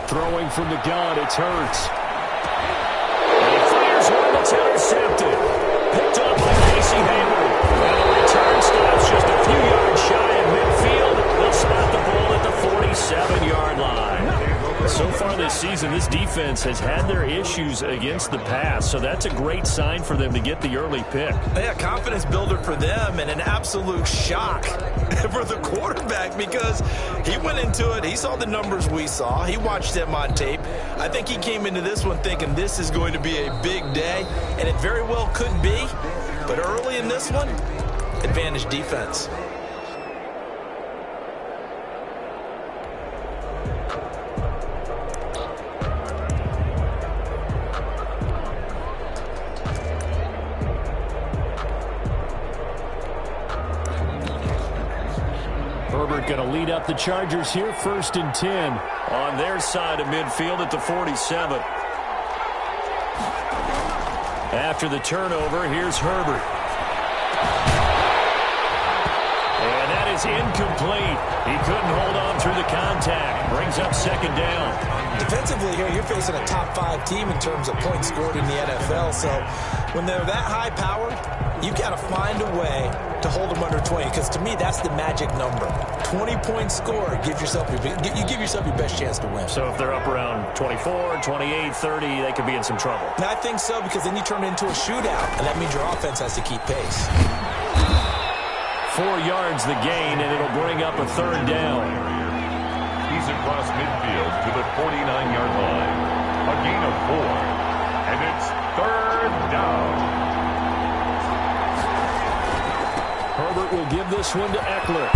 Throwing from the gun, it's Hurts. And he fires one that's intercepted. Picked up by Casey Hayward. And the return stops just a few yards shy of midfield. They'll spot the ball at the 47-yard line. So far this season, this defense has had their issues against the pass, so that's a great sign for them to get the early pick. Yeah, confidence builder for them and an absolute shock for the quarterback because he went into it. He saw the numbers we saw. He watched them on tape. I think he came into this one thinking this is going to be a big day, and it very well could be. But early in this one, advantage defense. Herbert going to lead up the Chargers here, 1st and 10 on their side of midfield at the 47. After the turnover, here's Herbert. And that is incomplete. He couldn't hold on through the contact. Brings up 2nd down. Defensively here, you're facing a top-5 team in terms of points scored in the NFL. So when they're that high-powered, you've got to find a way to hold them under 20, because to me, that's the magic number. 20 points scored, you give yourself your best chance to win. So if they're up around 24, 28, 30, they could be in some trouble. Now, I think so, because then you turn it into a shootout, and that means your offense has to keep pace. 4 yards the gain, and it'll bring up a 3rd down. He's across midfield to the 49-yard line. A gain of 4, and it's 3rd down. Herbert will give this one to Eckler.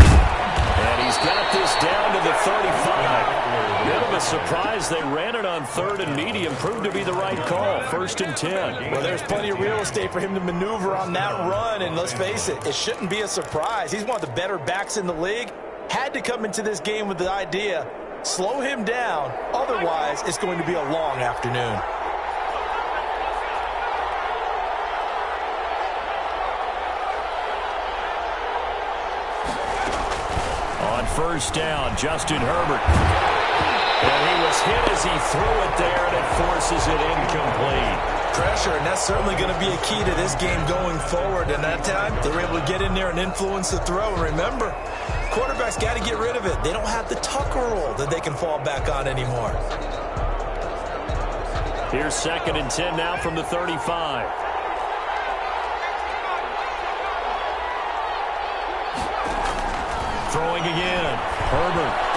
And he's got this down to the 35. Bit of a surprise. They ran it on 3rd and medium. Proved to be the right call. 1st and 10. Well, there's plenty of real estate for him to maneuver on that run. And let's face it, it shouldn't be a surprise. He's one of the better backs in the league. Had to come into this game with the idea, slow him down. Otherwise, it's going to be a long afternoon. On 1st down, Justin Herbert. And he was hit as he threw it there, and it forces it incomplete. Pressure, and that's certainly going to be a key to this game going forward. And that time, they were able to get in there and influence the throw. And remember, quarterbacks got to get rid of it. They don't have the Tucker rule that they can fall back on anymore. Here's 2nd and 10 now from the 35. Throwing again. Herbert.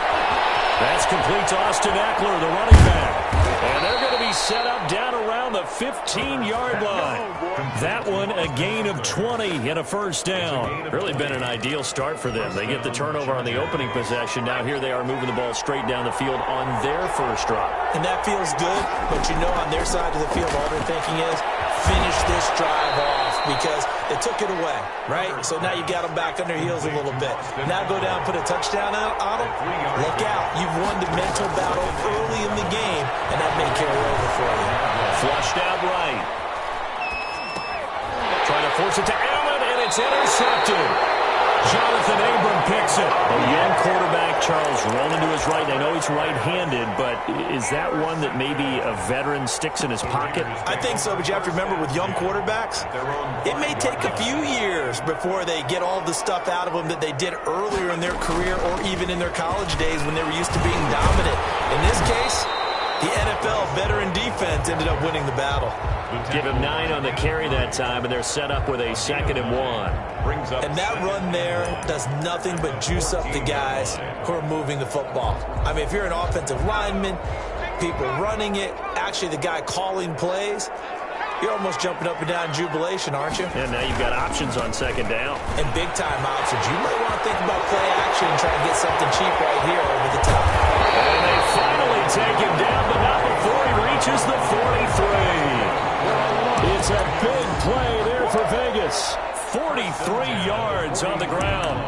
That's complete to Austin Eckler, the running back. And they're going to be set up down around the 15-yard line. That one a gain of 20 and a 1st down. Really been an ideal start for them. They get the turnover on the opening possession. Now here they are moving the ball straight down the field on their 1st drive. And that feels good, but you know on their side of the field all they're thinking is finish this drive off because they took it away, right? So now you got them back on their heels a little bit. Now go down, put a touchdown on them. Look out. You've won the mental battle early in the game, and that may carry over for you. Flushed out right. Trying to force it to Allen, and it's intercepted. Jonathan Abram picks it. A young quarterback, Charles, rolling to his right. I know he's right-handed, but is that one that maybe a veteran sticks in his pocket? I think so, but you have to remember with young quarterbacks, it may take a few years before they get all the stuff out of them that they did earlier in their career or even in their college days when they were used to being dominant. In this case, the NFL veteran defense ended up winning the battle. Give him 9 on the carry that time, and they're set up with a 2nd and 1. And that run there does nothing but juice up the guys who are moving the football. I mean, if you're an offensive lineman, people running it, actually the guy calling plays, you're almost jumping up and down in jubilation, aren't you? And now you've got options on 2nd down. And big-time options. You might want to think about play action and try to get something cheap right here over the top. And they finally take him down, but not before he reaches the 43. It's a big play there for Vegas. 43 yards on the ground.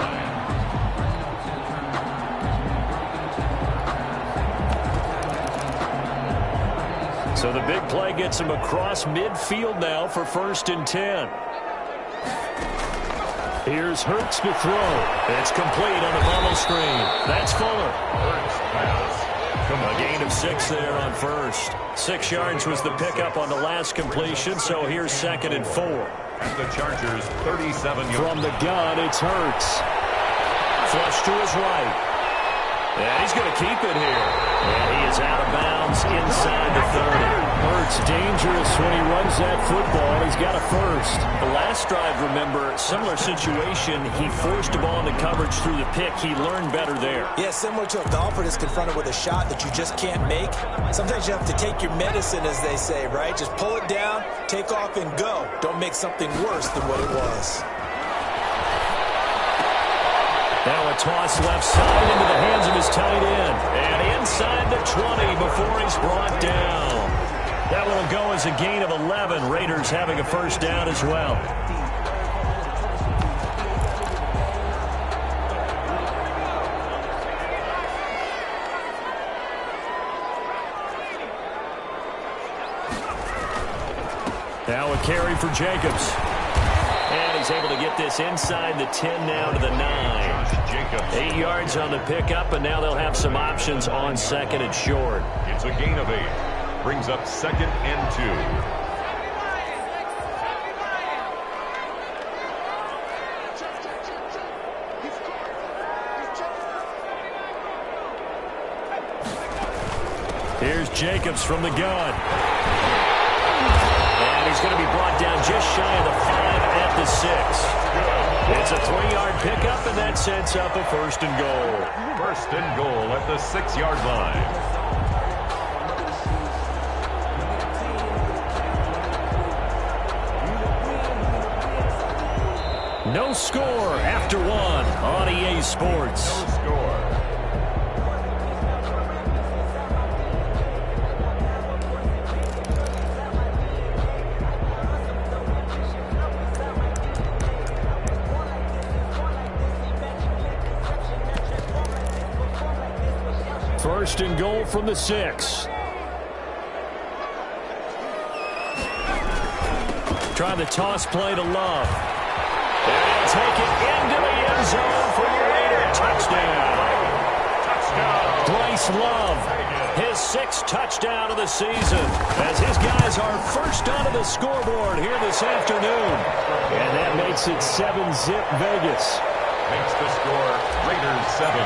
So the big play gets him across midfield now for 1st and 10. Here's Hurts to throw. It's complete on the bubble screen. That's Fuller. Hurts pass A gain of 6 there on first. 6 yards was the pickup on the last completion, so here's 2nd and 4. At the Chargers, 37 yards. From the gun, it's Hurts. Flush to his right. And he's going to keep it here. And he is out of bounds inside the 30. Hurts dangerous when he runs that football. He's got a first. The last drive, remember, similar situation. He forced a ball into coverage through the pick. He learned better there. Yeah, similar to a golfer that's confronted with a shot that you just can't make. Sometimes you have to take your medicine, as they say, right? Just pull it down, take off, and go. Don't make something worse than what it was. Now a toss left side into the hands of his tight end. And inside the 20 before he's brought down. That one will go as a gain of 11. Raiders having a first down as well. Now a carry for Jacobs. And he's able to get this inside the 10 now to the 9. Jacobs. 8 yards on the pickup, and now they'll have some options on 2nd and short. It's a gain of 8. Brings up 2nd and 2. Here's Jacobs from the gun. And he's going to be brought down just shy of the 5 at the 6. It's a 3-yard pickup, and that sets up a 1st and goal. 1st and goal at the 6-yard line. No score after 1 on EA Sports. No score. First and goal from the 6. Trying the toss play to Love. And he'll take it into the end zone for your Raider touchdown. Bryce Love, his 6th touchdown of the season, as his guys are first onto the scoreboard here this afternoon. And that makes it 7-zip Vegas. Makes the score Raiders 7,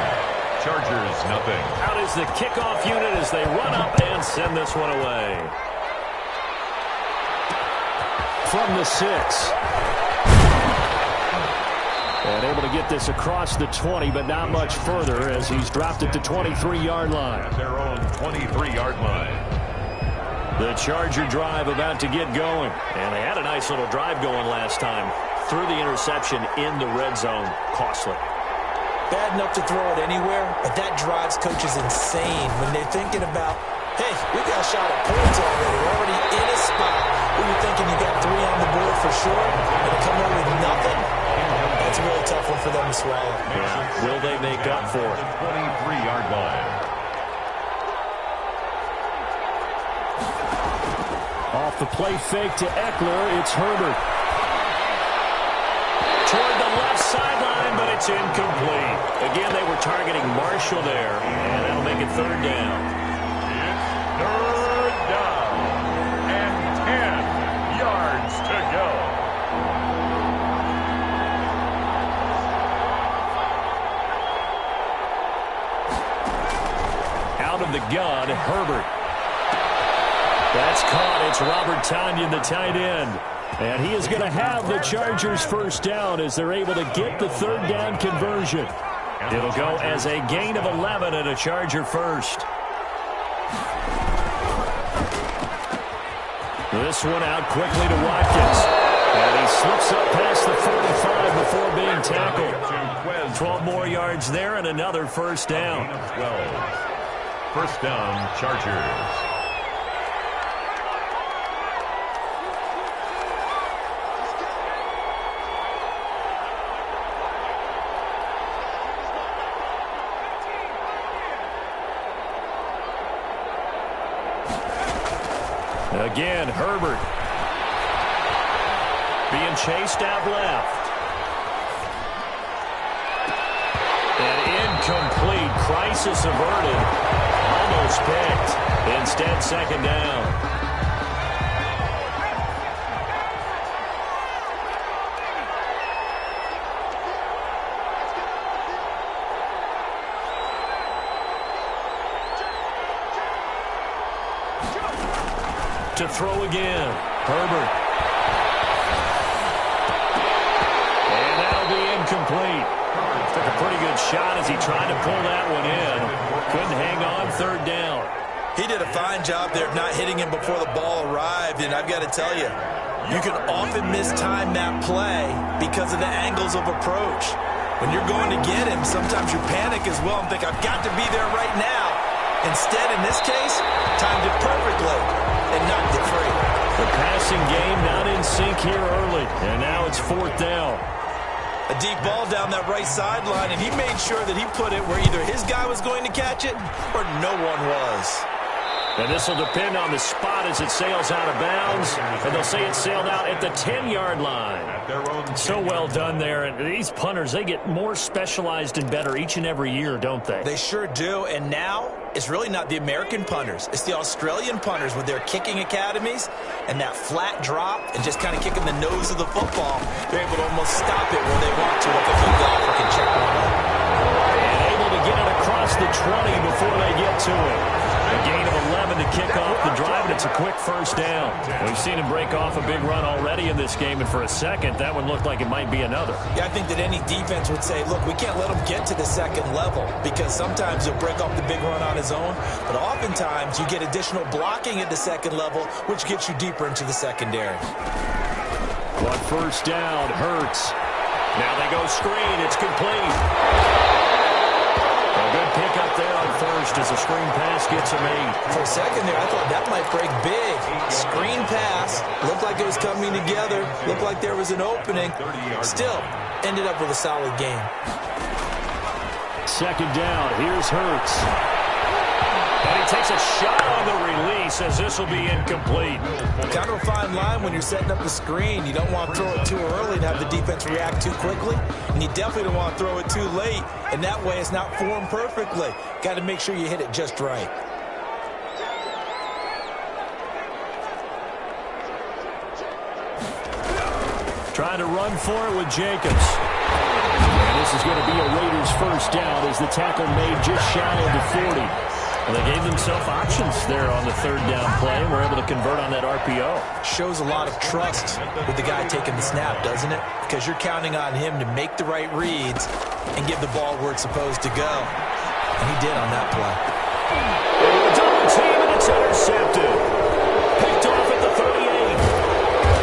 Chargers nothing. Out is the kickoff unit as they run up and send this one away. From the 6. And able to get this across the 20, but not much further as he's dropped it to 23-yard line. At their own 23-yard line. The Charger drive about to get going. And they had a nice little drive going last time. Threw the interception in the red zone. Costly. Bad enough to throw it anywhere, but that drives coaches insane when they're thinking about, hey, we got a shot at points already. We're already in a spot where you're thinking you got 3 on the board for sure, and to come away with nothing, that's a really tough one for them to swallow. Yeah. Will they make up for it? 23-yard line. Off the play fake to Eckler, it's Herbert. Toward the left sideline, but it's incomplete. Again, they were targeting Marshall there, and that'll make it 3rd down. It's 3rd down and 10 yards to go. Out of the gun, Herbert. That's caught. It's Robert Tonyan, the tight end. And he is going to have the Chargers first down as they're able to get the 3rd down conversion. It'll go as a gain of 11 and a Charger first. This one out quickly to Watkins. And he slips up past the 45 before being tackled. 12 more yards there and another first down. 12. First down, Chargers. Again, Herbert. Being chased out left. And incomplete. Crisis averted. Almost picked. Instead, second down. To throw again. Herbert. And that'll be incomplete. Took a pretty good shot as he tried to pull that one in. Couldn't hang on, third down. He did a fine job there of not hitting him before the ball arrived, and I've got to tell you, you can often mistime that play because of the angles of approach. When you're going to get him, sometimes you panic as well and think, I've got to be there right now. Instead, in this case, timed it perfectly and knocked it free. The passing game not in sync here early, and now it's fourth down. A deep ball down that right sideline, and he made sure that he put it where either his guy was going to catch it or no one was. And this will depend on the spot as it sails out of bounds. And they'll say it sailed out at the 10-yard line. So well done there. And these punters, they get more specialized and better each and every year, don't they? They sure do. And now it's really not the American punters. It's the Australian punters with their kicking academies and that flat drop and just kind of kicking the nose of the football. They're able to almost stop it where they want to, like a good golfer can check one up. And able to get it across the 20 before they get to it. A gain of 11 to kick off the drive, and it's a quick first down. We've seen him break off a big run already in this game, and for a second, that one looked like it might be another. Yeah, I think that any defense would say, look, we can't let him get to the second level because sometimes he'll break off the big run on his own, but oftentimes you get additional blocking at the second level, which gets you deeper into the secondary. One first down, Hurts. Now they go screen. It's complete. A good pick up there on first as the screen pass gets him 8. For a second there, I thought that might break big. Screen pass. Looked like it was coming together. Looked like there was an opening. Still, ended up with a solid game. Second down. Here's Hurts. And he takes a shot on the release as this will be incomplete. Kind of a fine line when you're setting up the screen. You don't want to throw it too early and have the defense react too quickly. And you definitely don't want to throw it too late. And that way it's not formed perfectly. Got to make sure you hit it just right. Trying to run for it with Jacobs. And this is going to be a Raiders first down as the tackle made just shy of the 40. Well, they gave themselves options there on the third down play and were able to convert on that RPO. Shows a lot of trust with the guy taking the snap, doesn't it? Because you're counting on him to make the right reads and give the ball where it's supposed to go. And he did on that play. Double team, and it's intercepted. Picked off at the 38.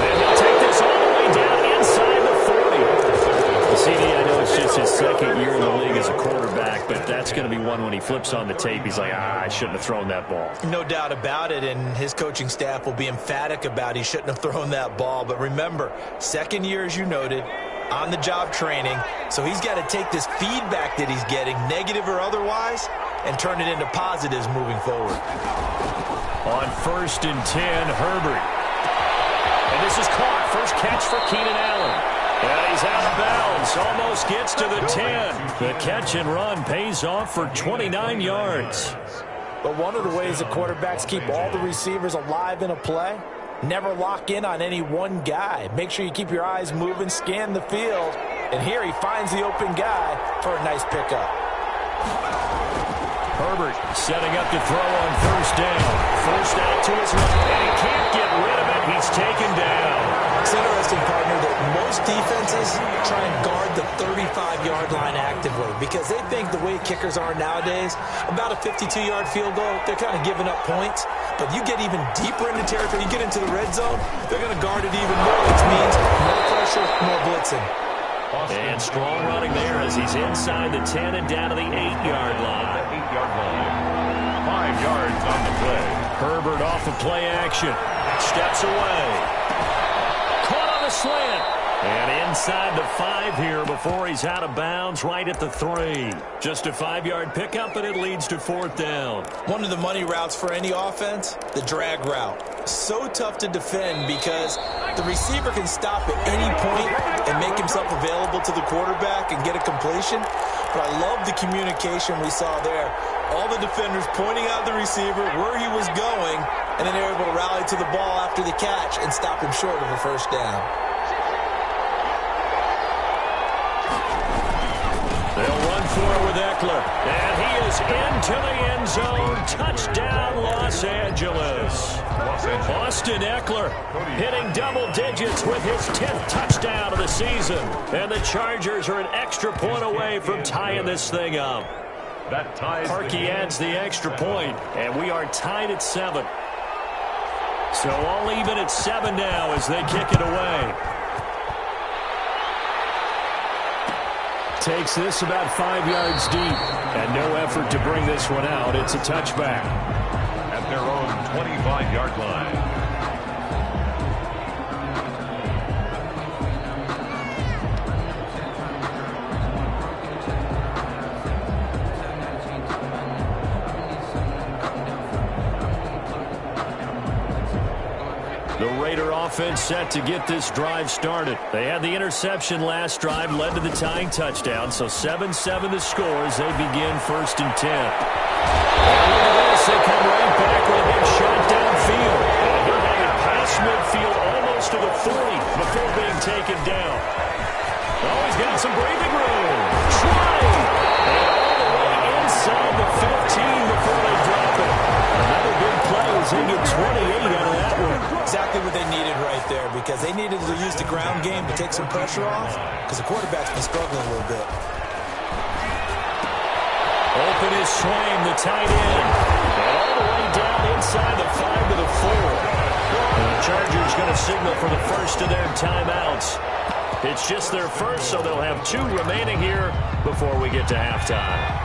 And he'll take this all the way down inside the 40. CD, I know it's just his second year in the league as a quarterback, but that's going to be one when he flips on the tape. He's like, I shouldn't have thrown that ball. No doubt about it, and his coaching staff will be emphatic about he shouldn't have thrown that ball. But remember, second year, as you noted, on-the-job training, so he's got to take this feedback that he's getting, negative or otherwise, and turn it into positives moving forward. On 1st and 10, Herbert. And this is caught. First catch for Keenan Allen. Yeah, he's out of bounds. Almost gets to the 10. The catch and run pays off for 29 yards. But one of the ways that quarterbacks keep all the receivers alive in a play, never lock in on any one guy. Make sure you keep your eyes moving, scan the field. And here he finds the open guy for a nice pickup. Herbert setting up to throw on first down. First out to his right, and he can't get rid of it. He's taken down. It's interesting, partner, that most defenses try and guard the 35-yard line actively because they think the way kickers are nowadays, about a 52-yard field goal, they're kind of giving up points. But you get even deeper into territory, you get into the red zone, they're going to guard it even more, which means more pressure, more blitzing. And strong running there as he's inside the 10 and down to the 8-yard line. 8-yard line. 5 yards on the play. Herbert off of play action. Steps away. Caught on a slant. And inside the 5 here before he's out of bounds right at the 3. Just a 5-yard pickup, and it leads to fourth down. One of the money routes for any offense, the drag route. So tough to defend because the receiver can stop at any point and make himself available to the quarterback and get a completion. But I love the communication we saw there All the defenders pointing out the receiver where he was going, and then they were able to rally to the ball after the catch and stop him short of a first down. They'll run for it with Eckler. And he is into the end zone. Touchdown, Los Angeles. Austin Eckler hitting double digits with his 10th touchdown of the season. And the Chargers are an extra point away from tying this thing up. Parkey adds the extra point, and we are tied at 7. So all even at 7 now as they kick it away. Takes this about 5 yards deep, and no effort to bring this one out. It's a touchback. At their own 25-yard line. The Raider offense set to get this drive started. They had the interception last drive, led to the tying touchdown, so 7-7 the score as they begin 1st and 10. And look at this, they come right back with a big shot downfield. And he'll have it past midfield almost to the 40 before being taken down. Oh, he's got some breathing room. 20! And all the way inside the 15 before they drop it. Another big play as they get 28 out of that one. Exactly what they needed right there, because they needed to use the ground game to take some pressure off, because the quarterback's been struggling a little bit. Open his swing, the tight end. And all the way down inside the 5 to the 4. And the Chargers going to signal for the first of their timeouts. It's just their first, so they'll have 2 remaining here before we get to halftime.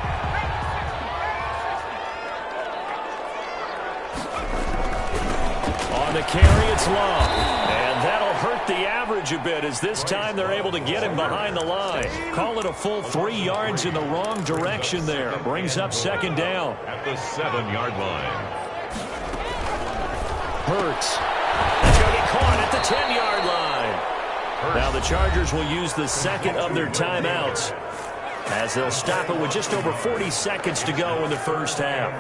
On the carry, it's long. And that'll hurt the average a bit, as this time they're able to get him behind the line. Call it a full 3 yards in the wrong direction there. Brings up 2nd down. At the 7-yard line. Hurts. It's going to be caught at the 10-yard line. Now the Chargers will use the second of their timeouts, as they'll stop it with just over 40 seconds to go in the first half.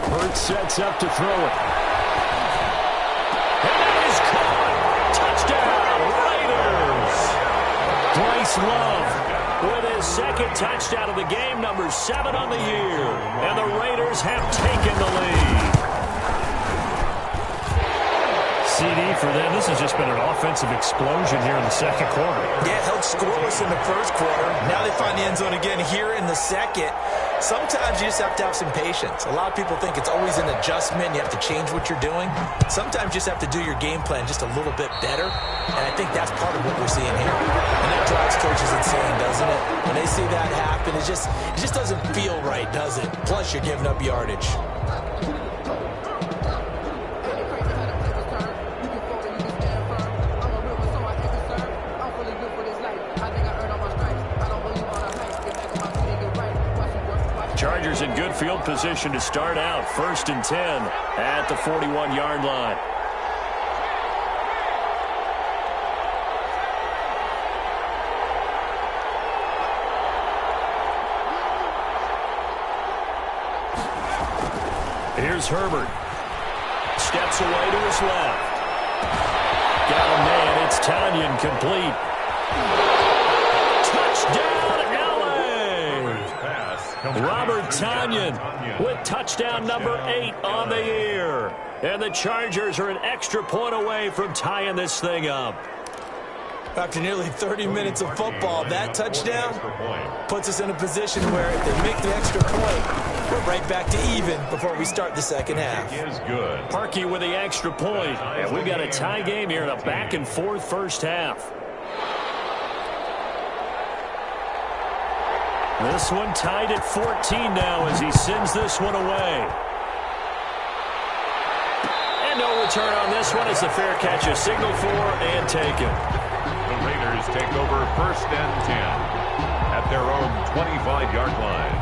Hurts sets up to throw it. And that is caught. Touchdown, Raiders. Bryce Love with his 2nd touchdown of the game, number 7 on the year. And the Raiders have taken the lead. CD for them. This has just been an offensive explosion here in the 2nd quarter. Yeah, held scoreless in the 1st quarter. Now they find the end zone again here in the 2nd. Sometimes you just have to have some patience. A lot of people think it's always an adjustment. You have to change what you're doing. Sometimes you just have to do your game plan just a little bit better. And I think that's part of what we're seeing here. And that drives coaches insane, doesn't it? When they see that happen, it just doesn't feel right, does it? Plus, you're giving up yardage. Chargers in good field position to start out. 1st and 10 at the 41-yard line. Here's Herbert. Steps away to his left. Got a man. It's Tanyan complete. Touchdown, Robert Tanyan with touchdown number 8 on the year. And the Chargers are an extra point away from tying this thing up. After nearly 30 minutes of football, that touchdown puts us in a position where if they make the extra point, we're right back to even before we start the 2nd half. Parkey with the extra point. And we've got a tie game here in a back-and-forth first half. This one tied at 14 now as he sends this one away. And no return on this one as the fair catch is signaled for and taken. The Raiders take over 1st and 10 at their own 25-yard line.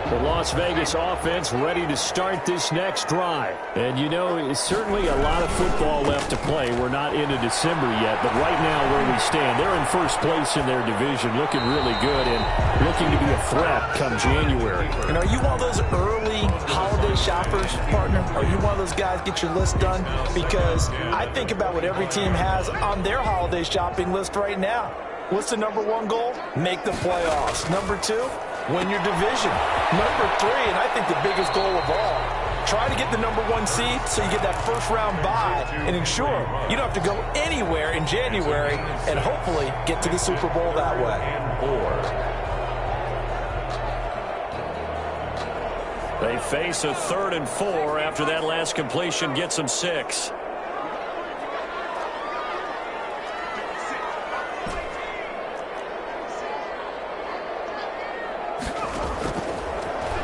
The Las Vegas offense ready to start this next drive. And, you know, it's certainly a lot of football left to play. We're not into December yet, but right now where we stand, they're in first place in their division, looking really good and looking to be a threat come January. And are you one of those early holiday shoppers, partner? Are you one of those guys get your list done? Because I think about what every team has on their holiday shopping list right now. What's the number one goal? Make the playoffs. Number two, win your division. Number three, and I think the biggest goal of all, try to get the number one seed so you get that first round bye and ensure you don't have to go anywhere in January and hopefully get to the Super Bowl that way. They face a 3rd and 4 after that last completion gets them 6.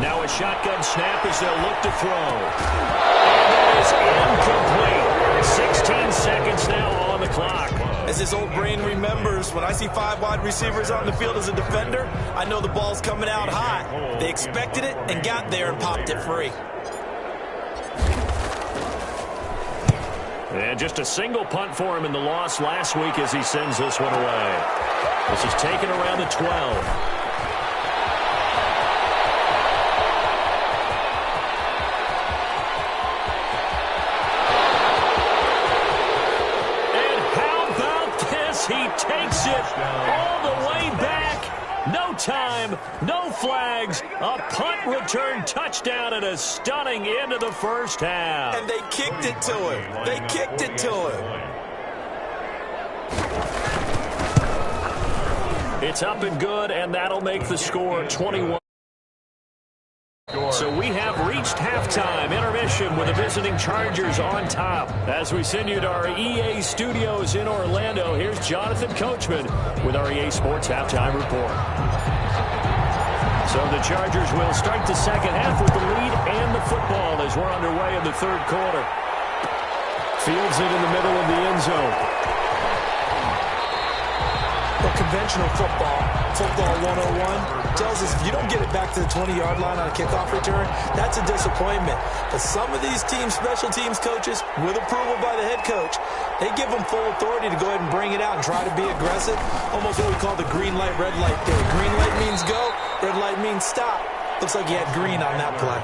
Now a shotgun snap as they'll look to throw. And that is incomplete. 16 seconds now on the clock. As his old brain remembers, when I see 5 wide receivers on the field as a defender, I know the ball's coming out high. They expected it and got there and popped it free. And just a single punt for him in the loss last week as he sends this one away. This is taken around the 12. He takes it all the way back. No time, no flags. A punt return touchdown and a stunning end of the first half. And they kicked it to him. They kicked it to him. It's up and good, and that'll make the score 21. So we have reached halftime intermission with the visiting Chargers on top. As we send you to our EA studios in Orlando, here's Jonathan Coachman with our EA Sports Halftime Report. So the Chargers will start the second half with the lead and the football as we're underway in the third quarter. Fields it in the middle of the end zone. Well, conventional football 101, tells us if you don't get it back to the 20-yard line on a kickoff return, that's a disappointment. But some of these teams, special teams coaches, with approval by the head coach, they give them full authority to go ahead and bring it out and try to be aggressive. Almost what we call the green light, red light theory. Green light means go, red light means stop. Looks like he had green on that play.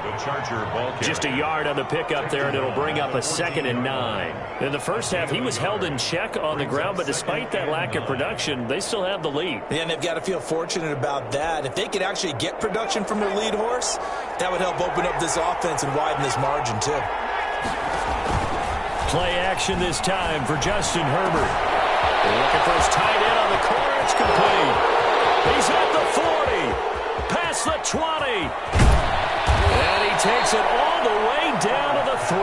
Just a yard on the pickup there, and it'll bring up a 2nd and 9. In the first half, he was held in check on the ground, but despite that lack of production, they still have the lead. And they've got to feel fortunate about that. If they could actually get production from their lead horse, that would help open up this offense and widen this margin, too. Play action this time for Justin Herbert. They're looking for his tight end on the corner. It's complete. He's at the 40. Past the 20. And he takes it all the way down to the 3.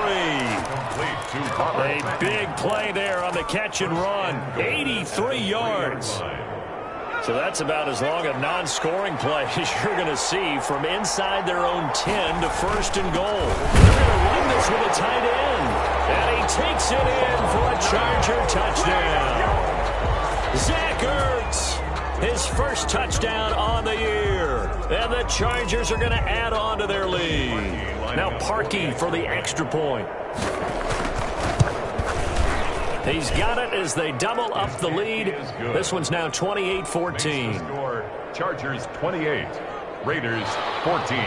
A big play there on the catch and run. 83 yards. So that's about as long a non-scoring play as you're going to see from inside their own 10 to 1st and goal. They're going to run this with a tight end. And he takes it in for a Charger touchdown. Zach Ertz, his first touchdown on the year. And the Chargers are going to add on to their lead. Now Parkey for the extra point. He's got it as they double up the lead. This one's now 28-14. Chargers 28, Raiders 14.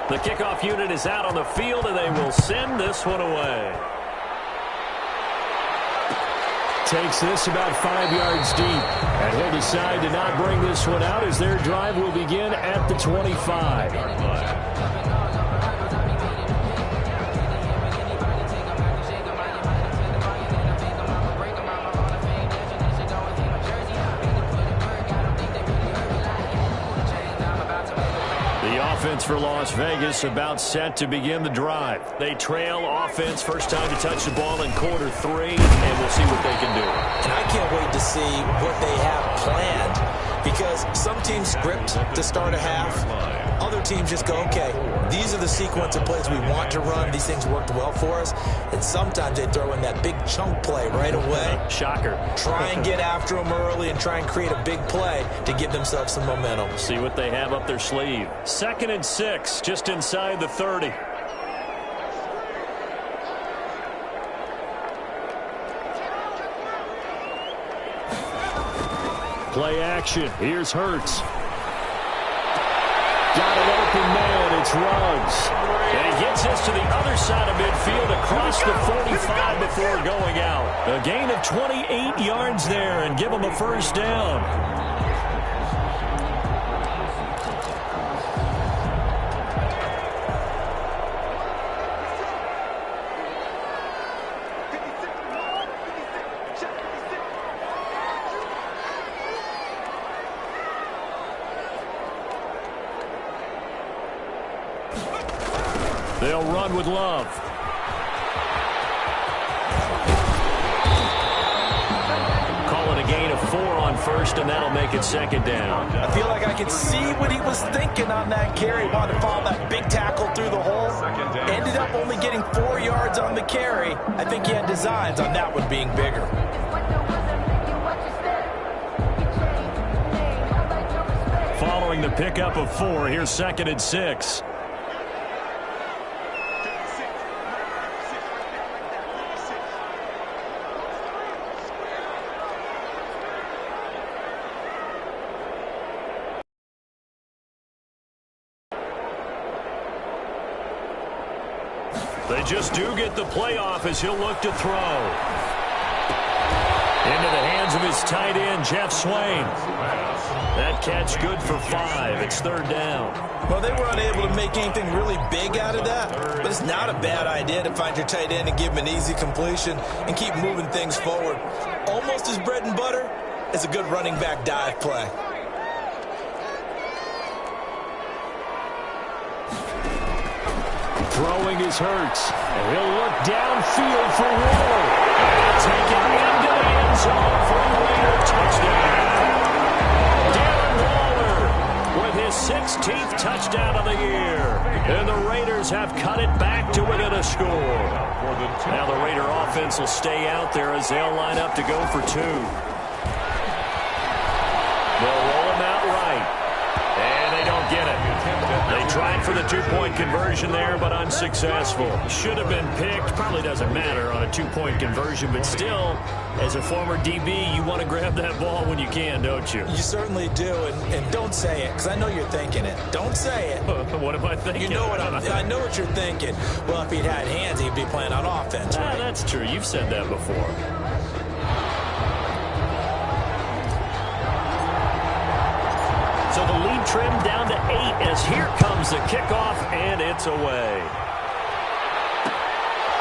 The kickoff unit is out on the field, and they will send this one away. Takes this about 5 yards deep. And he'll decide to not bring this one out as their drive will begin at the 25. Offense for Las Vegas about set to begin the drive. They trail offense, first time to touch the ball in quarter 3, and we'll see what they can do. And I can't wait to see what they have planned, because some teams script to start a half. other teams just go, okay, these are the sequence of plays we want to run. These things worked well for us. And sometimes they throw in that big chunk play right away. Shocker. Try and get after them early and try and create a big play to give themselves some momentum. See what they have up their sleeve. 2nd and 6, just inside the 30. Play action. Here's Hurts. Got an open man. It's Ruggs. And he gets this to the other side of midfield across the 45 before going out. A gain of 28 yards there and give him a first down. They'll run with Love. Call it a gain of 4 on first, and that'll make it 2nd down. I feel like I could see what he was thinking on that carry. Wanted to follow that big tackle through the hole. Ended up only getting 4 yards on the carry. I think he had designs on that one being bigger. Following the pickup of 4, here's 2nd and 6. They just do get the playoff as he'll look to throw. Into the hands of his tight end, Jeff Swain. That catch good for 5. It's 3rd down. Well, they were unable to make anything really big out of that, but it's not a bad idea to find your tight end and give him an easy completion and keep moving things forward. Almost as bread and butter as a good running back dive play. Throwing his Hurts. And he'll look downfield for Ward. And taken into the end zone for a Raider touchdown. Darren Waller with his 16th touchdown of the year. And the Raiders have cut it back to within a score. Now the Raider offense will stay out there as they'll line up to go for 2. They'll roll him out right. And they don't get it. They tried for the 2-point conversion there, but unsuccessful. Should have been picked. Probably doesn't matter on a 2-point conversion, but still, as a former DB, you want to grab that ball when you can, don't you? You certainly do, and don't say it, because I know you're thinking it. Don't say it. What am I thinking? You know what I know what you're thinking. Well, if he'd had hands, he'd be playing on offense, right? That's true. You've said that before. So the lead trimmed down to 8 as here comes the kickoff, and it's away.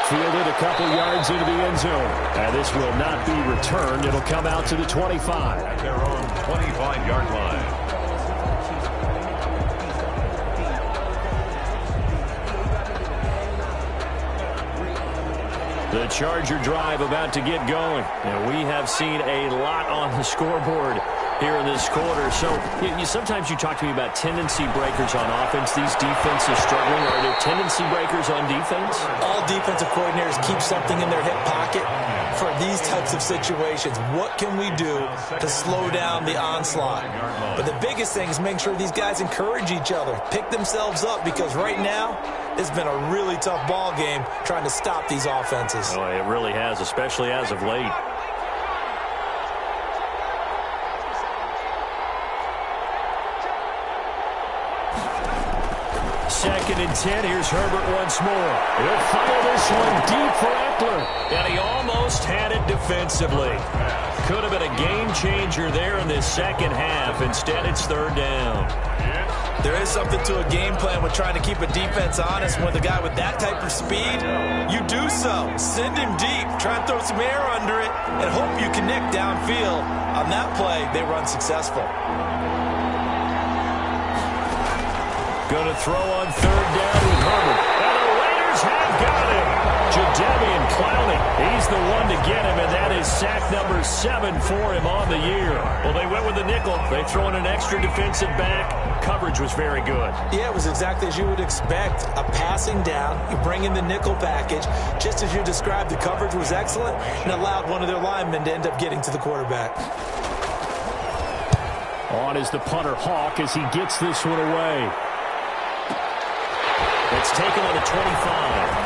Fielded a couple yards into the end zone. And this will not be returned. It'll come out to the 25. At their own 25-yard line. The Charger drive about to get going. And we have seen a lot on the scoreboard here in this quarter. So sometimes you talk to me about tendency breakers on offense. These defenses struggling. Are there tendency breakers on defense? All defensive coordinators keep something in their hip pocket for these types of situations. What can we do to slow down the onslaught? But the biggest thing is making sure these guys encourage each other, pick themselves up, because right now it's been a really tough ball game trying to stop these offenses. Oh, it really has, especially as of late. Second and 10. Here's Herbert once more. He'll fire this one deep for Eckler. And he almost had it defensively. Could have been a game changer there in this second half. Instead, it's 3rd down. There is something to a game plan with trying to keep a defense honest. When the guy with that type of speed, you do so. Send him deep. Try and throw some air under it and hope you connect downfield. On that play, they were unsuccessful. Going to throw on 3rd down with Herbert. And the Raiders have got him. Jadeveon Clowney. He's he's the one to get him, and that is sack number 7 for him on the year. Well, they went with the nickel. They throw in an extra defensive back. Coverage was very good. Yeah, it was exactly as you would expect. A passing down, you bring in the nickel package. Just as you described, the coverage was excellent and allowed one of their linemen to end up getting to the quarterback. On is the punter, Hawk, as he gets this one away. It's taken on the 25.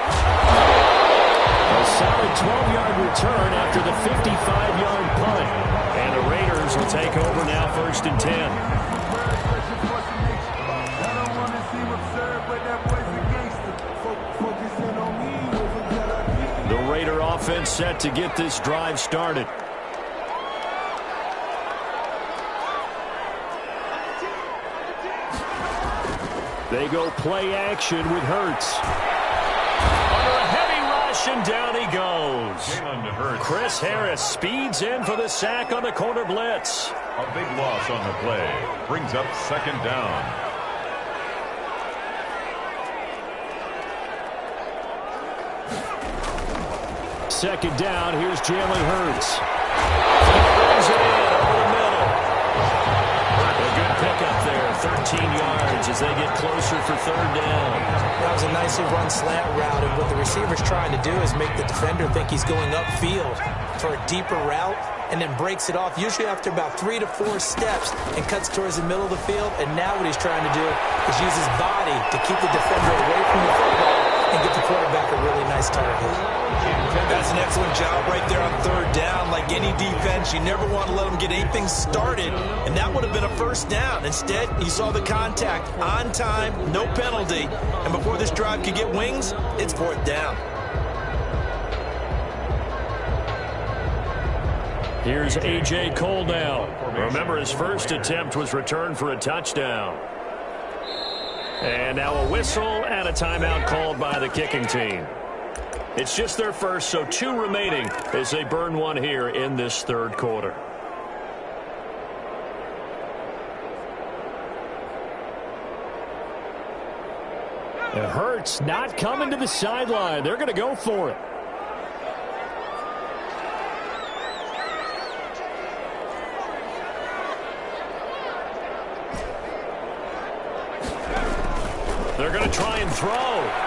A solid 12-yard return after the 55-yard punt. And the Raiders will take over now, 1st and 10. The Raider offense set to get this drive started. They go play action with Hurts. Under a heavy rush, and down he goes. Chris Harris speeds in for the sack on the corner blitz. A big loss on the play. Brings up 2nd down. Second down, here's Jalen Hurts. He brings it in over the middle. A good pickup there, 13 yards as they get closer for 3rd down. That was a nicely run slant route, and what the receiver's trying to do is make the defender think he's going upfield for a deeper route, and then breaks it off, usually after about 3 to 4 steps, and cuts towards the middle of the field. And now what he's trying to do is use his body to keep the defender away from the football and get the quarterback a really nice target. That's an excellent job right there on 3rd down. Like any defense, you never want to let them get anything started, and that would have been a 1st down. Instead, you saw the contact on time, no penalty, and before this drive could get wings, it's 4th down. Here's A.J. Cole now. Remember, his first attempt was returned for a touchdown. And now a whistle and a timeout called by the kicking team. It's just their first, so 2 remaining as they burn one here in this 3rd quarter. It hurts not coming to the sideline. They're going to go for it. They're going to try and throw.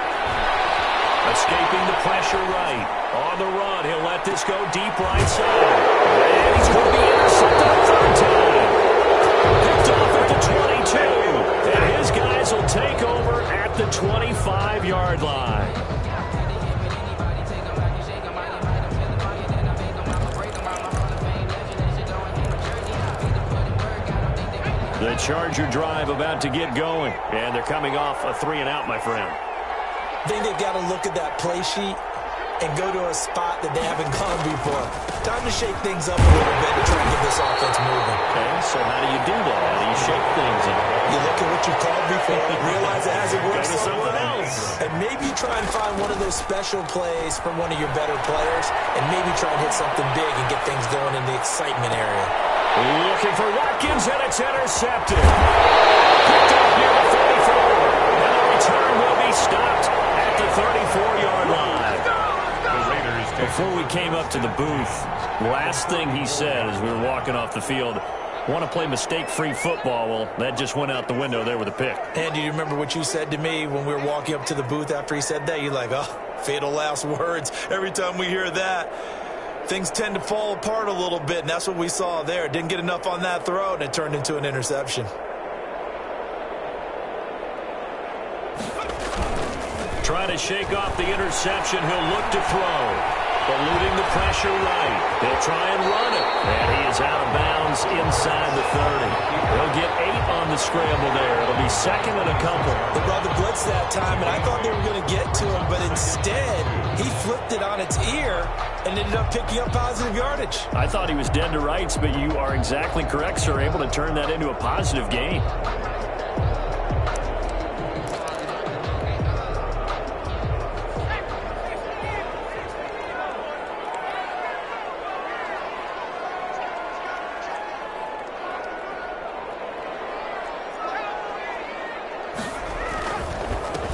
Escaping the pressure right. On the run, he'll let this go deep right side. And he's going to be intercepted a 3rd time. Picked off at the 22. And his guys will take over at the 25-yard line. The Charger drive about to get going. And they're coming off a 3-and-out, my friend. I think they've got to look at that play sheet and go to a spot that they haven't gone before. Time to shake things up a little bit to try and get this offense moving. Okay, so how do you do that? How do you shake things up? You look at what you called before, realize it hasn't worked something else. And maybe try and find one of those special plays from one of your better players, and maybe try and hit something big and get things going in the excitement area. Looking for Watkins, and it's intercepted. Picked up near the 34. And the return will be stopped at the 34-yard line. Before we came up to the booth, last thing he said as we were walking off the field, want to play mistake-free football. Well, that just went out the window there with a pick. And do you remember what you said to me when we were walking up to the booth after he said that? You're like, oh, fatal last words. Every time we hear that, things tend to fall apart a little bit, and that's what we saw there. Didn't get enough on that throw, and it turned into an interception. Trying to shake off the interception. He'll look to throw. Eluding the pressure right. He'll try and run it. And he is out of bounds inside the 30. He'll get 8 on the scramble there. It'll be 2nd and a couple. They brought the blitz that time, and I thought they were going to get to him, but instead he flipped it on its ear and ended up picking up positive yardage. I thought he was dead to rights, but you are exactly correct, sir. Able to turn that into a positive gain.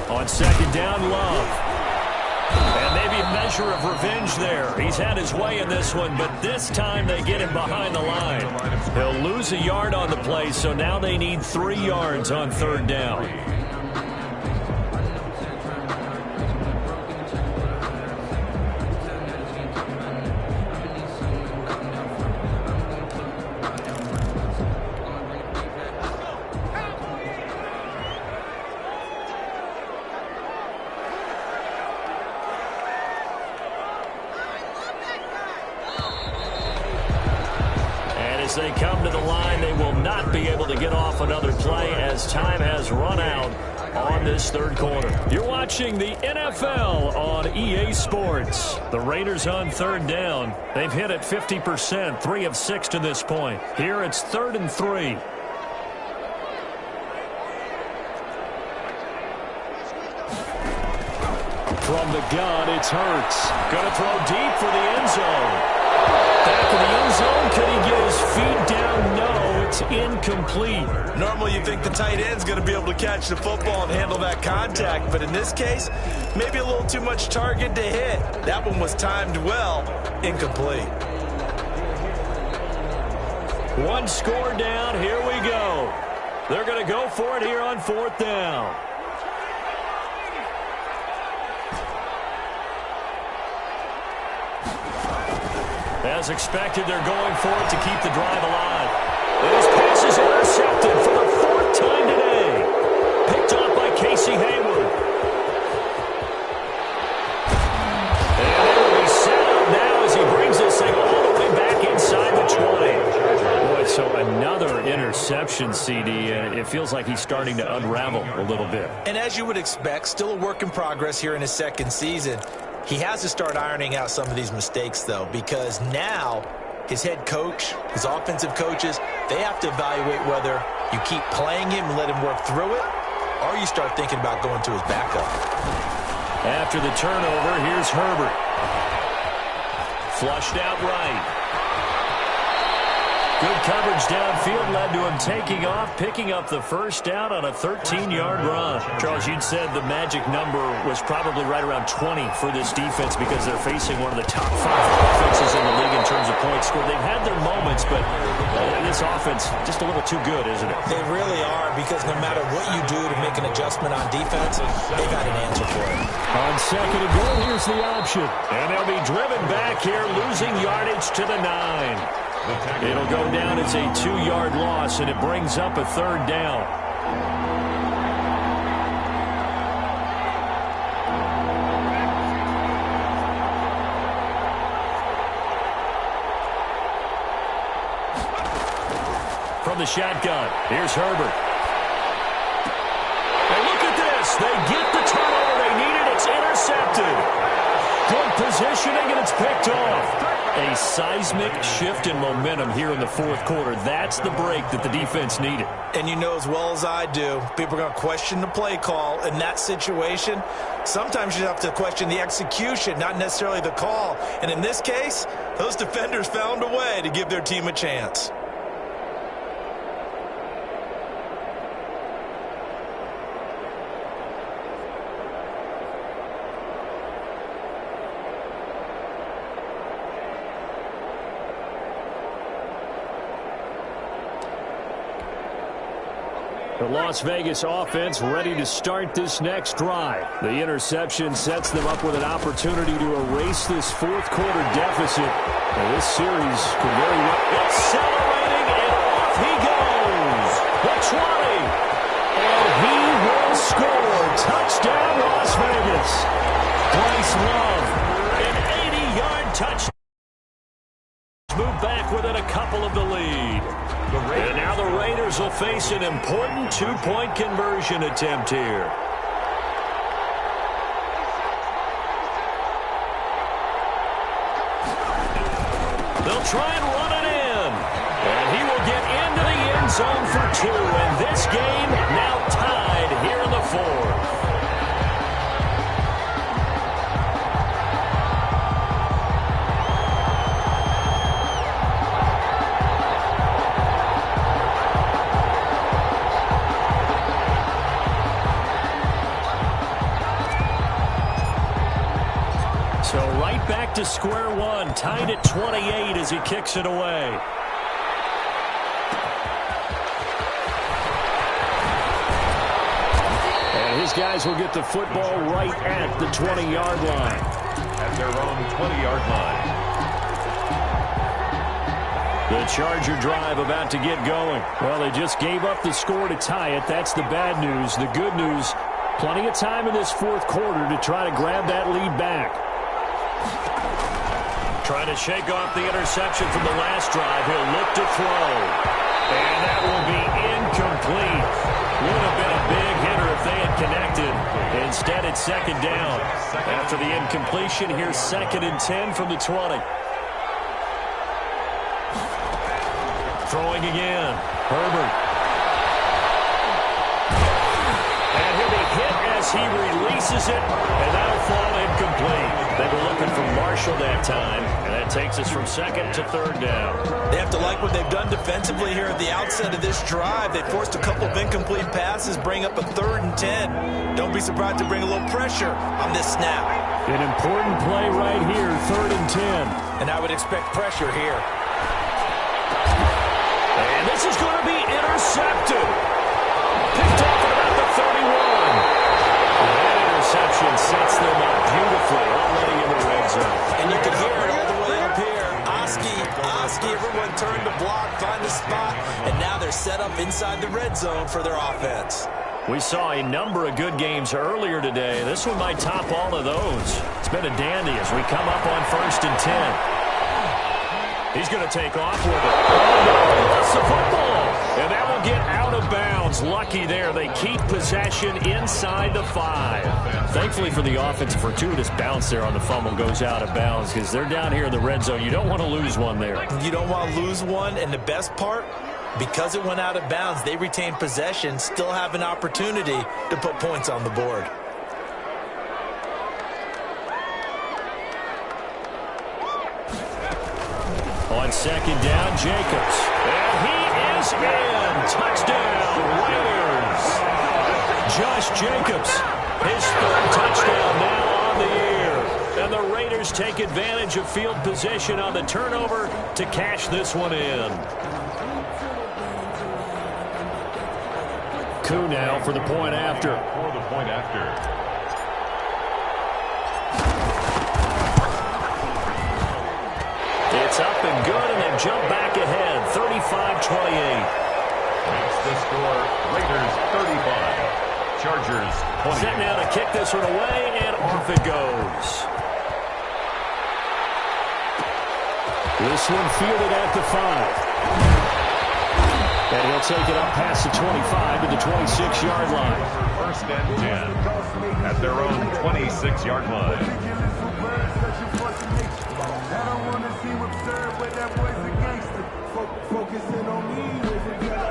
On 2nd down, Love. And maybe measure of revenge there. He's had his way in this one, but this time they get him behind the line. He'll lose a yard on the play, so now they need 3 yards on 3rd down. As they come to the line, they will not be able to get off another play as time has run out on this 3rd quarter. You're watching the NFL on EA Sports. The Raiders on 3rd down. They've hit it 50%, 3 of 6 to this point. Here it's 3rd and 3. From the gun, it's Hurts. Going to throw deep for the end zone. Back in the end zone, could he get his feet down? No, it's incomplete. Normally you think the tight end's going to be able to catch the football and handle that contact, but in this case, maybe a little too much target to hit. That one was timed well, incomplete. 1 score down, here we go. They're going to go for it here on 4th down. As expected, they're going for it to keep the drive alive. This pass is intercepted for the 4th time today. Picked off by Casey Hayward. And they will be set up now as he brings this thing all the way back inside the 20. Boy, so another interception, CD, and it feels like he's starting to unravel a little bit. And as you would expect, still a work in progress here in his 2nd season. He has to start ironing out some of these mistakes, though, because now his head coach, his offensive coaches, they have to evaluate whether you keep playing him and let him work through it, or you start thinking about going to his backup. After the turnover, here's Herbert. Flushed out right. Good coverage downfield led to him taking off, picking up the 1st down on a 13-yard run. Charles, you'd said the magic number was probably right around 20 for this defense because they're facing one of the top 5 offenses in the league in terms of points scored. They've had their moments, but this offense just a little too good, isn't it? They really are, because no matter what you do to make an adjustment on defense, they've got an answer for it. On 2nd and goal, here's the option. And they'll be driven back here, losing yardage to the 9. It'll go down. It's a 2-yard loss, and it brings up a 3rd down. From the shotgun, here's Herbert. And look at this. They get the turnover they needed. It's intercepted. Good positioning, and it's picked off. A seismic shift in momentum here in the 4th quarter. That's the break that the defense needed. And you know as well as I do, people are going to question the play call in that situation. Sometimes you have to question the execution, not necessarily the call. And in this case, those defenders found a way to give their team a chance. The Las Vegas offense ready to start this next drive. The interception sets them up with an opportunity to erase this 4th quarter deficit. And this series could very well... Accelerating, and off he goes. The 20. And he will score. Touchdown, Las Vegas. Bryce Love, an 80-yard touchdown. Move back within a couple of the lead. And now the Raiders will face an important 2-point conversion attempt here. They'll try and run it in. And he will get into the end zone for 2. And this game now tied here in the 4th. So to square one, tied at 28 as he kicks it away. And his guys will get the football right at the 20-yard line. At their own 20-yard line. The Charger drive about to get going. Well, they just gave up the score to tie it. That's the bad news. The good news, plenty of time in this fourth quarter to try to grab that lead back. Trying to shake off the interception from the last drive. He'll look to throw. And that will be incomplete. Would have been a big hitter if they had connected. Instead, it's second down. After the incompletion, here's 2nd and 10 from the 20. Throwing again. Herbert. And he'll be hit as he releases it, and that'll fall incomplete. They were looking for Marshall that time, and that takes us from 2nd to 3rd down. They have to like what they've done defensively here at the outset of this drive. They forced a couple of incomplete passes, bring up a 3rd and 10. Don't be surprised to bring a little pressure on this snap. An important play right here, 3rd and 10. And I would expect pressure here. And this is going to be intercepted. Picked off at about the 31. That interception sets them up beautifully, already in the red zone. And you can hear it all the way up here. Oski, everyone turned to block, find a spot, and now they're set up inside the red zone for their offense. We saw a number of good games earlier today. This one might top all of those. It's been a dandy as we come up on 1st and 10. He's going to take off with it. Oh, no, he lost the football. And that will get out of bounds. Lucky there. They keep possession inside the 5. Thankfully for the offense, a fortuitous bounce there on the fumble goes out of bounds because they're down here in the red zone. You don't want to lose one there. You don't want to lose one. And the best part, because it went out of bounds, they retain possession, still have an opportunity to put points on the board. On 2nd down, Jacobs. And he is in. Touchdown, Raiders. Josh Jacobs, his 3rd touchdown now on the year. And the Raiders take advantage of field position on the turnover to cash this one in. Koo now for the point after. For the point after. It's up and good, and they jump back ahead, 35-28. Makes the score, Raiders 35, Chargers 20. Set now to kick this one away, and off it goes. This one fielded at the 5. And he'll take it up past the 25 to the 26-yard line. 1st and 10 at their own 26-yard line.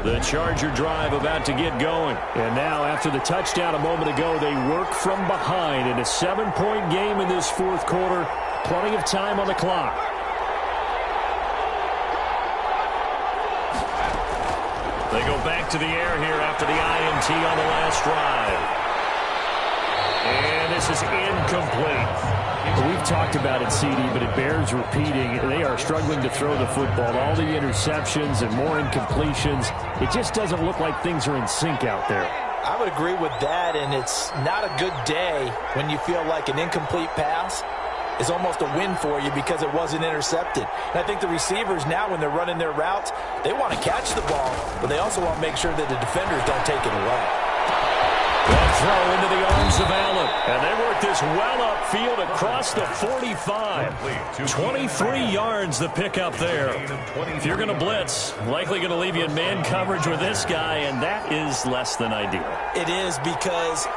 The Charger drive about to get going. And now, after the touchdown a moment ago, they work from behind in a 7-point game in this fourth quarter. Plenty of time on the clock. They go back to the air here after the INT on the last drive. And this is incomplete. We've talked about it, CD, but it bears repeating. They are struggling to throw the football. All the interceptions and more incompletions. It just doesn't look like things are in sync out there. I would agree with that, and it's not a good day when you feel like an incomplete pass is almost a win for you because it wasn't intercepted. And I think the receivers now, when they're running their routes, they want to catch the ball, but they also want to make sure that the defenders don't take it away. That throw into the arms of Allen. And they work this well upfield across the 45. 23 yards the pickup there. If you're going to blitz, likely going to leave you in man coverage with this guy, and that is less than ideal. It is, because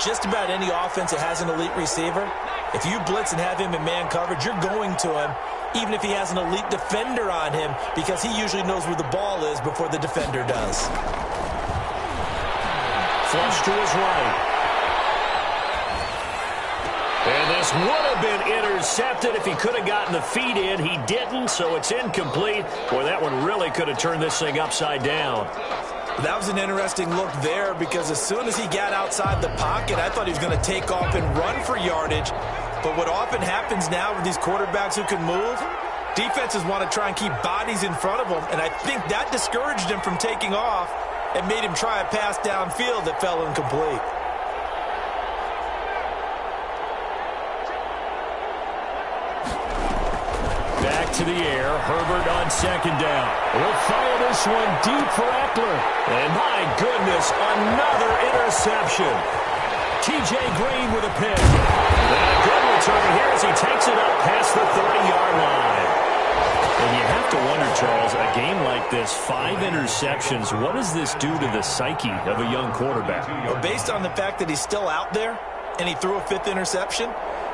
just about any offense that has an elite receiver, if you blitz and have him in man coverage, you're going to him, even if he has an elite defender on him, because he usually knows where the ball is before the defender does. Flush to his right. And this would have been intercepted if he could have gotten the feet in. He didn't, so it's incomplete. Boy, that one really could have turned this thing upside down. That was an interesting look there, because as soon as he got outside the pocket, I thought he was going to take off and run for yardage. But what often happens now with these quarterbacks who can move, defenses want to try and keep bodies in front of them, and I think that discouraged him from taking off and made him try a pass downfield that fell incomplete. Back to the air. Herbert on second down. He'll fire this one deep for Eckler. And my goodness, another interception. T.J. Green with a pick. And a good return here as he takes it up past the 30-yard line. And you have to wonder, Charles, a game like this, 5 interceptions, what does this do to the psyche of a young quarterback? Well, based on the fact that he's still out there and he threw a 5th interception,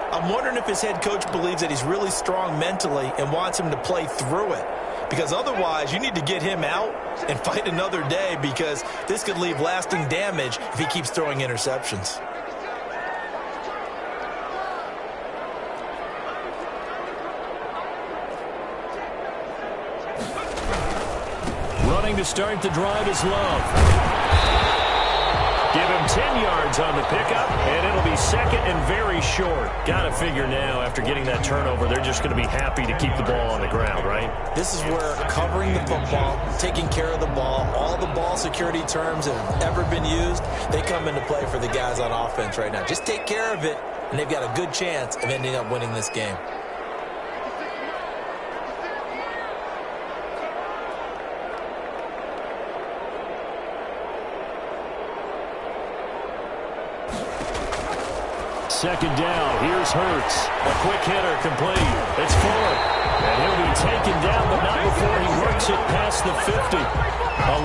I'm wondering if his head coach believes that he's really strong mentally and wants him to play through it. Because otherwise, you need to get him out and fight another day, because this could leave lasting damage if he keeps throwing interceptions. Running to start the drive is Love. Give him 10 yards on the pickup, and it'll be second and very short. Got to figure now, after getting that turnover, they're just going to be happy to keep the ball on the ground, right? This is where covering the football, taking care of the ball, all the ball security terms that have ever been used, they come into play for the guys on offense right now. Just take care of it, and they've got a good chance of ending up winning this game. Second down, here's Hurts. A quick hitter complete. It's Fuller. And he'll be taken down, but not before he works it past the 50.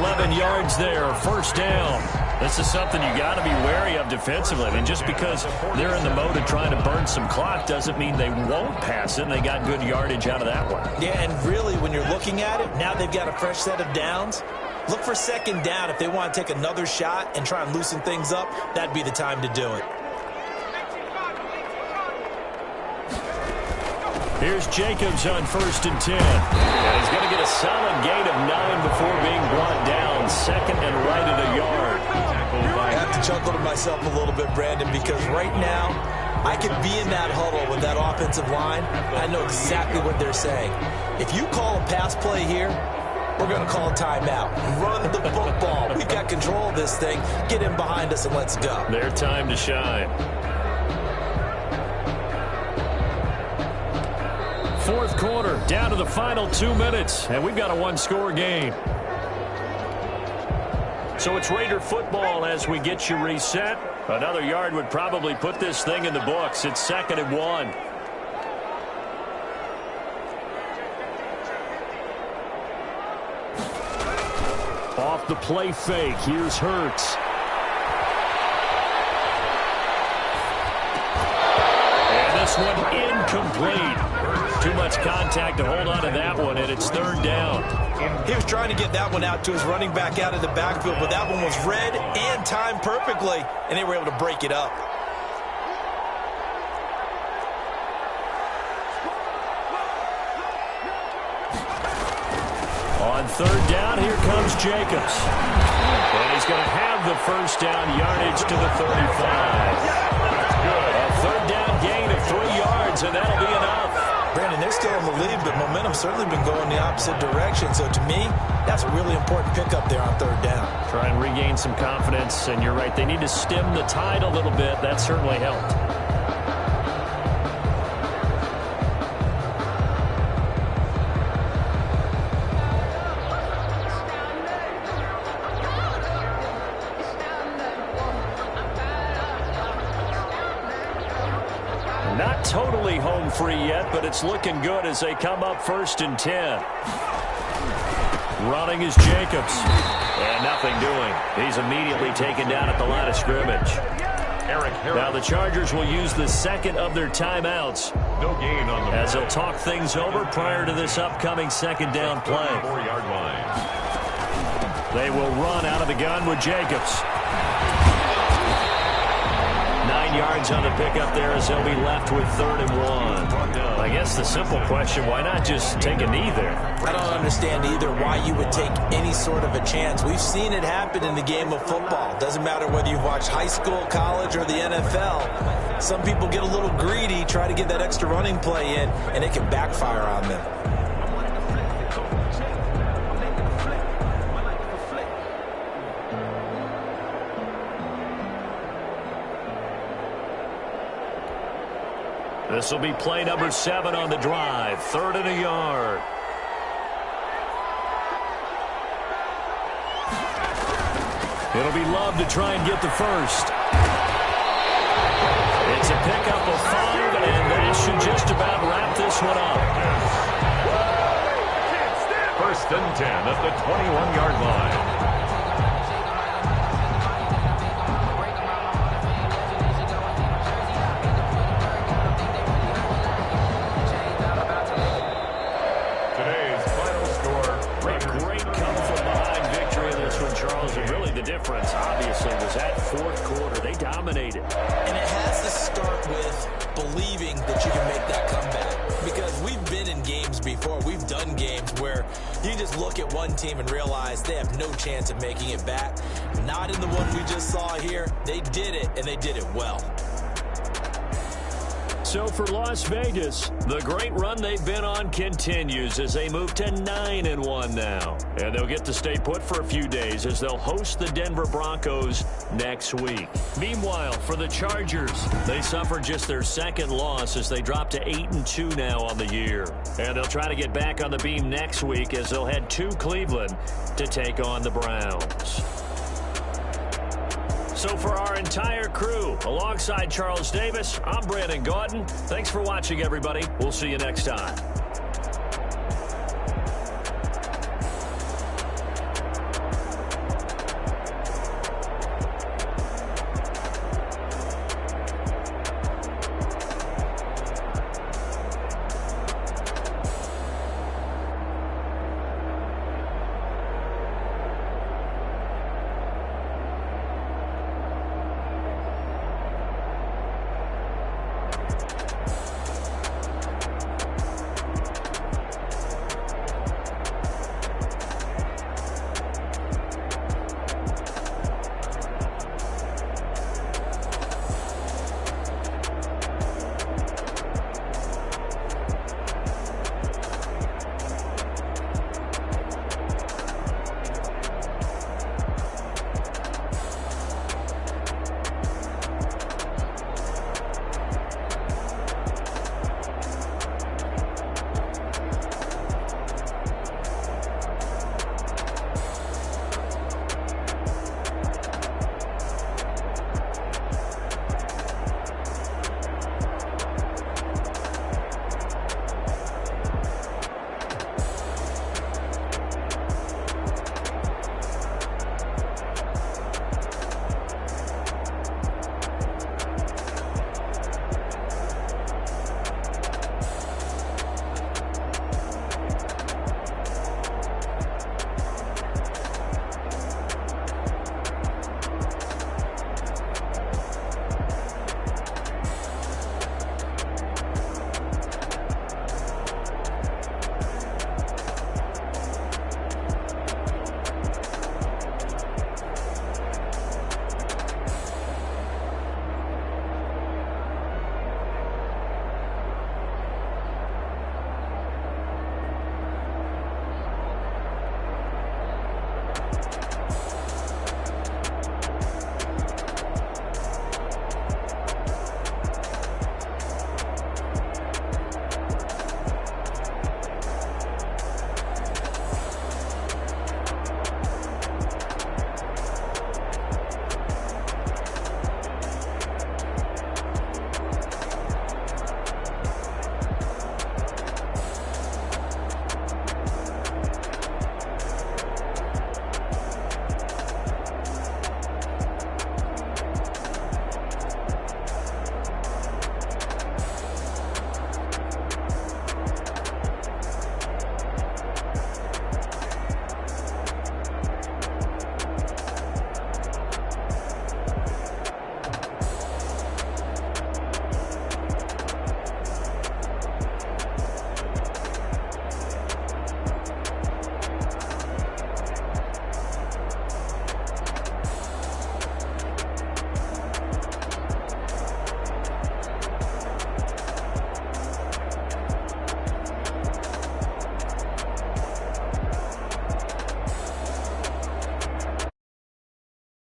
11 yards there, first down. This is something you got to be wary of defensively. I mean, just because they're in the mode of trying to burn some clock doesn't mean they won't pass it, and they got good yardage out of that one. Yeah, and really, when you're looking at it, now they've got a fresh set of downs. Look for second down. If they want to take another shot and try and loosen things up, that'd be the time to do it. Here's Jacobs on 1st and 10. And he's going to get a solid gain of 9 before being brought down. Second and right at a yard. I have to chuckle to myself a little bit, Brandon, because right now I could be in that huddle with that offensive line. I know exactly what they're saying. If you call a pass play here, we're going to call a timeout. Run the football. We've got control of this thing. Get in behind us and let's go. Their time to shine. Fourth quarter, down to the final 2 minutes, and we've got a one-score game. So it's Raider football as we get you reset. Another yard would probably put this thing in the books. It's 2nd and 1. Off the play fake, here's Hurts. And this one incomplete. Too much contact to hold on to that one, and it's 3rd down. He was trying to get that one out to his running back out of the backfield, but that one was read and timed perfectly, and they were able to break it up. On 3rd down, here comes Jacobs. And he's going to have the first down, yardage to the 35. A 3rd down gain of 3 yards, and that'll be enough. Brandon, they're still in the lead, but momentum's certainly been going the opposite direction. So to me, that's a really important pickup there on 3rd down. Try and regain some confidence, and you're right, they need to stem the tide a little bit. That certainly helped. Not totally home free yet, but it's looking good as they come up 1st and 10. Running is Jacobs. And nothing doing. He's immediately taken down at the line of scrimmage. Now the Chargers will use the 2nd of their timeouts. No gain on the as they'll talk things over prior to this upcoming 2nd down play. 4-yard line. They will run out of the gun with Jacobs. 9 gain yards on the pickup there as they'll be left with 3rd and 1. I guess the simple question, why not just take a knee there? I don't understand either why you would take any sort of a chance. We've seen it happen in the game of football. Doesn't matter whether you've watched high school, college, or the NFL. Some people get a little greedy, try to get that extra running play in, and it can backfire on them. This will be play number 7 on the drive. 3rd and a yard. It'll be Love to try and get the first. It's a pickup of 5, and that should just about wrap this one up. 1st and 10 at the 21-yard line. Difference obviously was that 4th quarter. They dominated. And it has to start with believing that you can make that comeback, because we've been in games before. We've done games where you just look at one team and realize they have no chance of making it back. Not in the one we just saw here. They did it, and they did it well. So for Las Vegas, the great run they've been on continues as they move to 9-1 now. And they'll get to stay put for a few days as they'll host the Denver Broncos next week. Meanwhile, for the Chargers, they suffered just their 2nd loss as they drop to 8-2 now on the year. And they'll try to get back on the beam next week as they'll head to Cleveland to take on the Browns. So for our entire crew, alongside Charles Davis, I'm Brandon Gaudin. Thanks for watching, everybody. We'll see you next time.